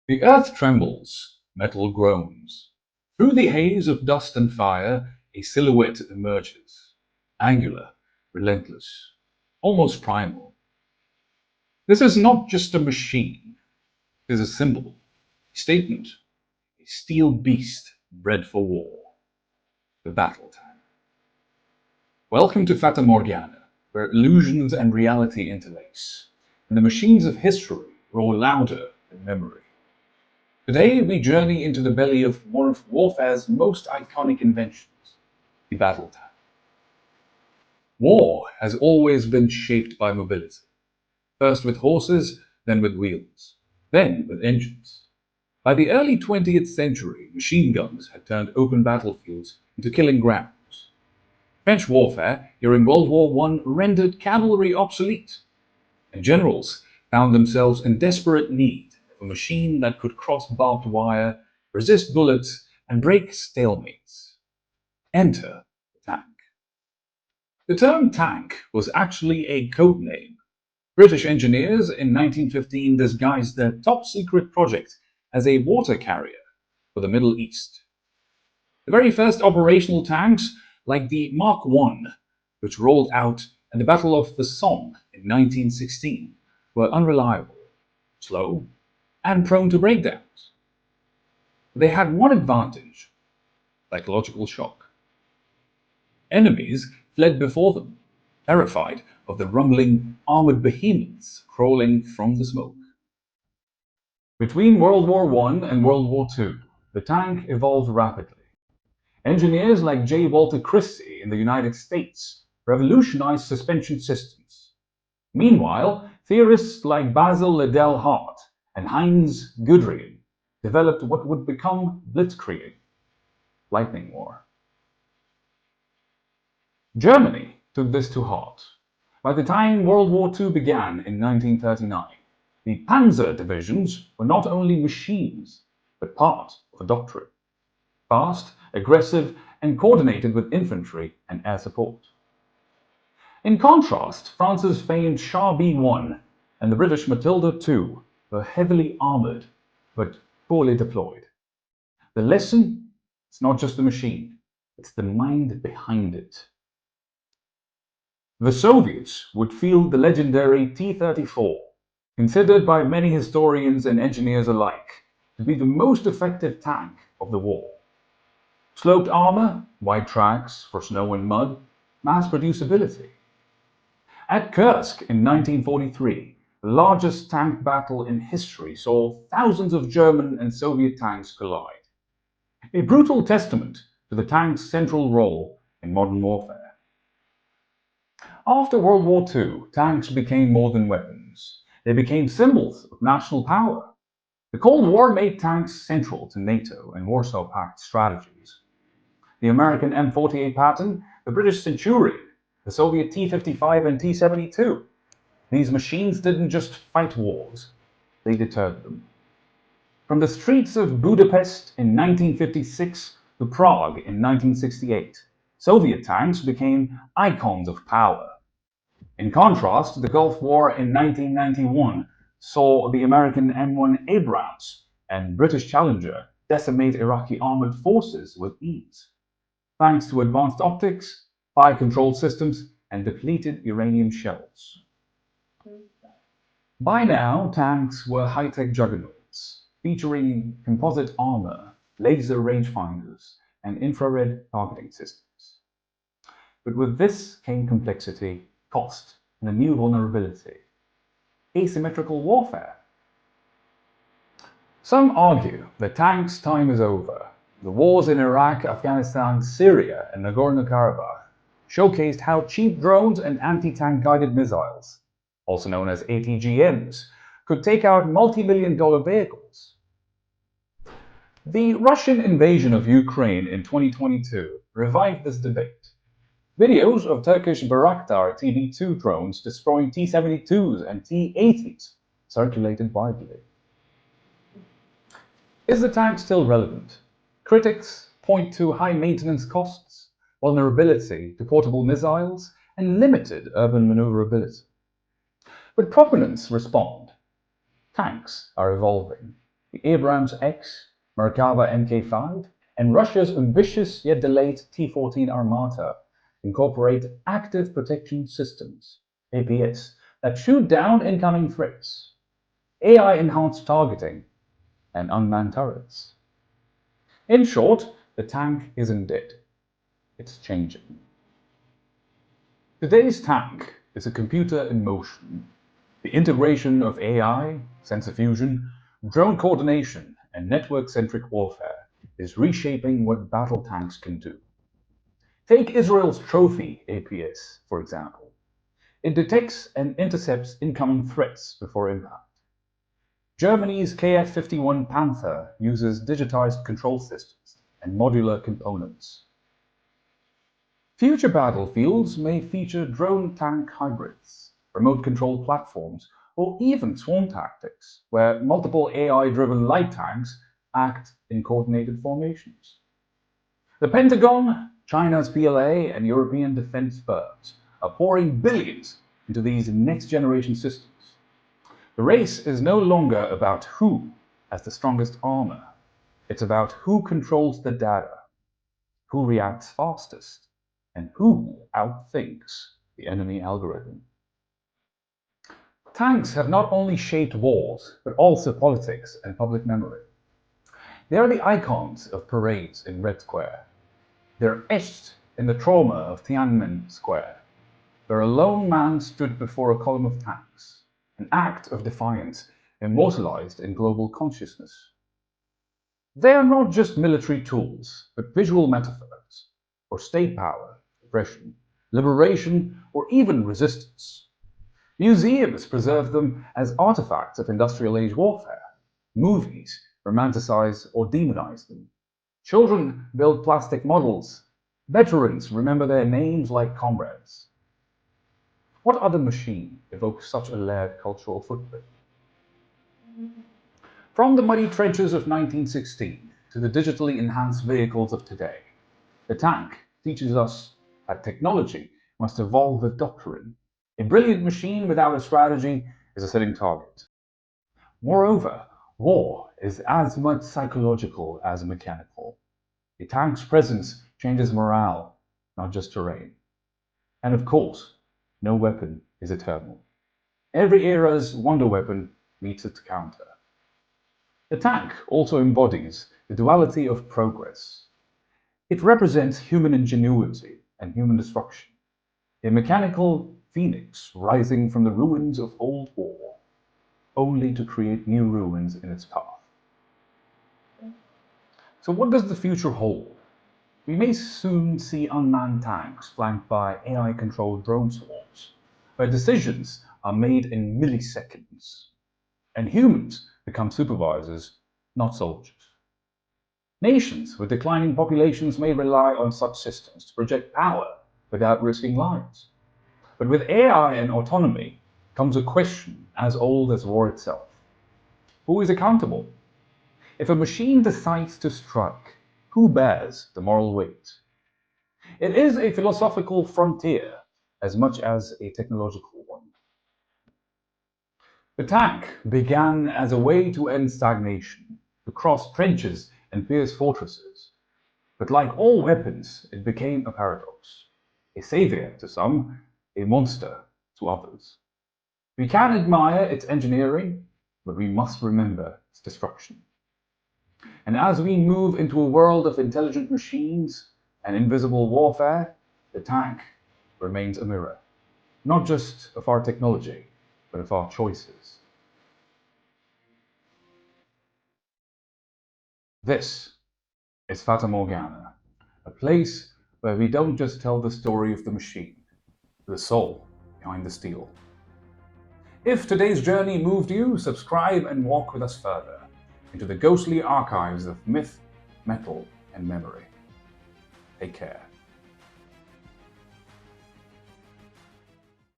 The earth trembles, metal groans. Through the haze of dust and fire, a silhouette emerges. Angular, relentless, almost primal. This is not just a machine. It is a symbol, a statement, a steel beast bred for war. The battle tank. Welcome to Fata Morgana, where illusions and reality interlace, and the machines of history roar louder than memory. Today we journey into the belly of one of warfare's most iconic inventions, the battle tank. War has always been shaped by mobility, first with horses, then with wheels, then with engines. By the early 20th century, machine guns had turned open battlefields into killing grounds. Trench warfare during World War I rendered cavalry obsolete, and generals found themselves in desperate need of a machine that could cross barbed wire, resist bullets, and break stalemates. Enter the tank. The term tank was actually a code name. British engineers in 1915 disguised their top-secret project as a water carrier for the Middle East. The very first operational tanks, like the Mark I, which rolled out at the Battle of the Somme in 1916, were unreliable, slow, and prone to breakdowns. They had one advantage: psychological shock. Enemies fled before them, terrified of the rumbling armored behemoths crawling from the smoke. Between World War I and World War II, the tank evolved rapidly. Engineers like J. Walter Christie in the United States revolutionized suspension systems. Meanwhile, theorists like Basil Liddell Hart and Heinz Guderian developed what would become Blitzkrieg, lightning war. Germany took this to heart. By the time World War II began in 1939, the Panzer divisions were not only machines, but part of a doctrine. Fast, aggressive, and coordinated with infantry and air support. In contrast, France's famed Char B-1 and the British Matilda II were heavily armoured, but poorly deployed. The lesson? It's not just the machine, it's the mind behind it. The Soviets would field the legendary T-34, considered by many historians and engineers alike to be the most effective tank of the war. Sloped armor, wide tracks for snow and mud, mass producibility. At Kursk in 1943, the largest tank battle in history saw thousands of German and Soviet tanks collide. A brutal testament to the tank's central role in modern warfare. After World War II, tanks became more than weapons. They became symbols of national power. The Cold War made tanks central to NATO and Warsaw Pact strategies. The American M48 Patton, the British Centurion, the Soviet T-55 and T-72. These machines didn't just fight wars, they deterred them. From the streets of Budapest in 1956 to Prague in 1968, Soviet tanks became icons of power. In contrast, the Gulf War in 1991 saw the American M1 Abrams and British Challenger decimate Iraqi armored forces with ease, thanks to advanced optics, fire control systems, and depleted uranium shells. By now, tanks were high-tech juggernauts, featuring composite armor, laser rangefinders, and infrared targeting systems. But with this came complexity, cost, and a new vulnerability: asymmetrical warfare. Some argue that tanks' time is over. The wars in Iraq, Afghanistan, Syria, and Nagorno-Karabakh showcased how cheap drones and anti-tank guided missiles, also known as ATGMs, could take out multi-million-dollar vehicles. The Russian invasion of Ukraine in 2022 revived this debate. Videos of Turkish Bayraktar TB2 drones destroying T-72s and T-80s circulated widely. Is the tank still relevant? Critics point to high maintenance costs, vulnerability to portable missiles, and limited urban maneuverability. But proponents respond: tanks are evolving. the Abrams X, Merkava Mk5, and Russia's ambitious yet delayed T-14 Armata incorporate active protection systems, APS, that shoot down incoming threats, AI-enhanced targeting, and unmanned turrets. In short, the tank isn't dead. It's changing. Today's tank is a computer in motion. The integration of AI, sensor fusion, drone coordination, and network-centric warfare is reshaping what battle tanks can do. Take Israel's Trophy APS, for example. It detects and intercepts incoming threats before impact. Germany's Kf-51 Panther uses digitized control systems and modular components. Future battlefields may feature drone-tank hybrids, remote-controlled platforms, or even swarm tactics, where multiple AI-driven light tanks act in coordinated formations. The Pentagon, China's PLA, and European defense firms are pouring billions into these next-generation systems. The race is no longer about who has the strongest armor. It's about who controls the data, who reacts fastest, and who outthinks the enemy algorithm. Tanks have not only shaped wars, but also politics and public memory. They are the icons of parades in Red Square. They're etched in the trauma of Tiananmen Square, where a lone man stood before a column of tanks, an act of defiance immortalized in global consciousness. They are not just military tools, but visual metaphors for state power, oppression, liberation, or even resistance. Museums preserve them as artifacts of industrial age warfare. Movies romanticize or demonize them. Children build plastic models. Veterans remember their names like comrades. What other machine evokes such a layered cultural footprint? From the muddy trenches of 1916 to the digitally enhanced vehicles of today, the tank teaches us that technology must evolve with doctrine. A brilliant machine without a strategy is a sitting target. Moreover, war is as much psychological as mechanical. A tank's presence changes morale, not just terrain. And of course, no weapon is eternal. Every era's wonder weapon meets its counter. The tank also embodies the duality of progress. It represents human ingenuity and human destruction, a mechanical phoenix rising from the ruins of old war, only to create new ruins in its path. So what does the future hold? We may soon see unmanned tanks flanked by AI-controlled drone swarms, where decisions are made in milliseconds, and humans become supervisors, not soldiers. Nations with declining populations may rely on such systems to project power without risking lives. But with AI and autonomy comes a question as old as war itself. Who is accountable? If a machine decides to strike, who bears the moral weight? It is a philosophical frontier as much as a technological one. The tank began as a way to end stagnation, to cross trenches and pierce fortresses. But like all weapons, it became a paradox. A savior to some, a monster to others. We can admire its engineering, but we must remember its destruction. And as we move into a world of intelligent machines and invisible warfare, the tank remains a mirror, not just of our technology, but of our choices. This is Fata Morgana, a place where we don't just tell the story of the machine, the soul behind the steel. If today's journey moved you, subscribe and walk with us further into the ghostly archives of myth, metal, and memory. Take care.